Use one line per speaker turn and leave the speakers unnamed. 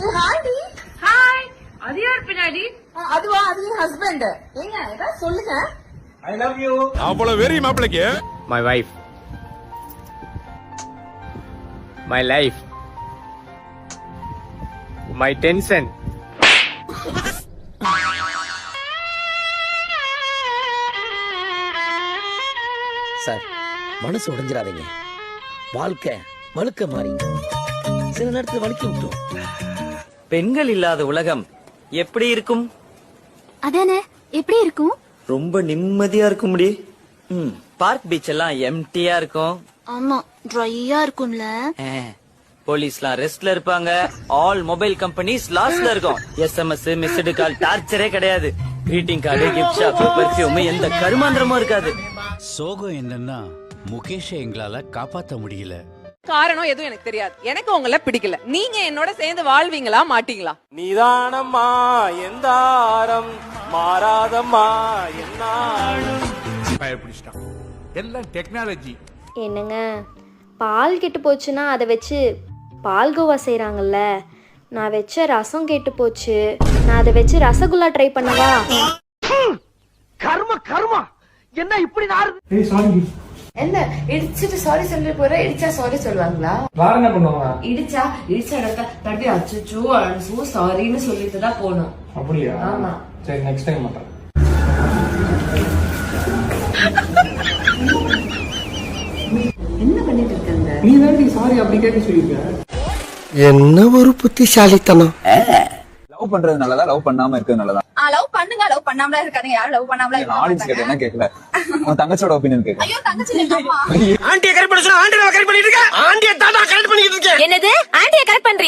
ஹாய்டி.
Hi. அது யார் பின்னாடி?
அதுவா, அது என் ஹஸ்பண்ட். ஏங்க ஏதாவது சொல்லுங்க.
I love you.
அவ்வளவு வெறி மாப்பிளைக்கு.
My wife. My life. My tension.
Sir, மனசு உடைஞ்சிடாதீங்க. வாழ்க்கை வழுக்க மாறி சில நேரத்துல வலிக்க விட்டுரும்.
பெண்கள் இல்லாத உலகம் எப்படி இருக்கும்?
அதானே, எப்படி இருக்கும்?
ரொம்ப நிம்மதியா இருக்கும் முடி. பார்க் பீச் எல்லாம் எம்டியா இருக்கும்.
ஆமா, ட்ரையா இருக்கும்ல.
போலீஸ்லாம் ரெஸ்ட்ல இருப்பாங்க. ஆல் மொபைல் கம்பெனிஸ் லாஸ்ட்ல இருக்கும். SMS மிஸ்டு கால் டார்ச்சரே கிடையாது. Greeting card, gift shop, perfume, எந்த கருமாந்திரமும் இருக்காது.
சோகம் என்னன்னா முகேஷ எங்களால காப்பாத்த முடியல.
காரணம் எதுவும் எனக்கு தெரியாது. எனக்கு உங்களை பிடிக்கல. நீங்க என்னோட சேர்ந்து வாழ்வீங்களா மாட்டீங்களா?
நீதானம்மா எந்த ஆரம் மாறாதம்மா என்னாலும்.
பயப்பிடிச்சிட்டான். எல்லாம் டெக்னாலஜி.
என்னங்க, பால் கெட்டு போச்சுன்னா அதை வச்சு பால்கோவா செய்கிறாங்கல்ல, நான் வச்ச ரசம் கெட்டு போச்சு, நான் அதை வச்சு ரசகுல்லா ட்ரை பண்ணவா?
கர்ம கர்மா என்ன இப்படி நாருது?
ஏய் சாரி.
என்ன இடிச்சிட்டு சாரி சொல்லி போற? இடிச்சா சாரி சொல்லுவாங்களா?
வேற என்ன பண்ணுவாங்க?
இடிச்ச இடத்த தட்டி அச்சோ அச்சோ சாரின்னு சொல்லிட்டு தான் போகணும்.
அப்படியா?
ஆமா.
சரி, நெக்ஸ்ட் டைம் பண்றேன்.
என்ன பண்ணிட்டு இருக்காங்க?
நீ தான் சாரி அப்படி கேட்க சொல்லிருக்க.
என்ன ஒரு புத்திசாலித்தனம்.
லவ் பண்றது நல்லதா, லவ் பண்ணாம இருக்கிறது நல்லதா?
லவ் பண்ணுங்க, லவ் பண்ணாமலாம் இருக்காதீங்க. யாரும் லவ் பண்ணாமலாம் இருக்க
ஆடியன்ஸ் கேட்ட என்ன கேட்கல, உன் தங்கச்சியோட ஒப்பீனியன் கேட்கல.
ஐயோ, தங்கச்சி இல்ல, அம்மா.
ஆண்டியை கரெக்ட் பண்ண சொன்னா ஆண்டியை கரெக்ட் பண்ணிட்டு இருக்க. ஆண்டியை தாத்தா கரெக்ட் பண்ணிட்டு இருக்கேன்.
என்னது? ஆண்டியை கரெக்ட் பண்றீங்க?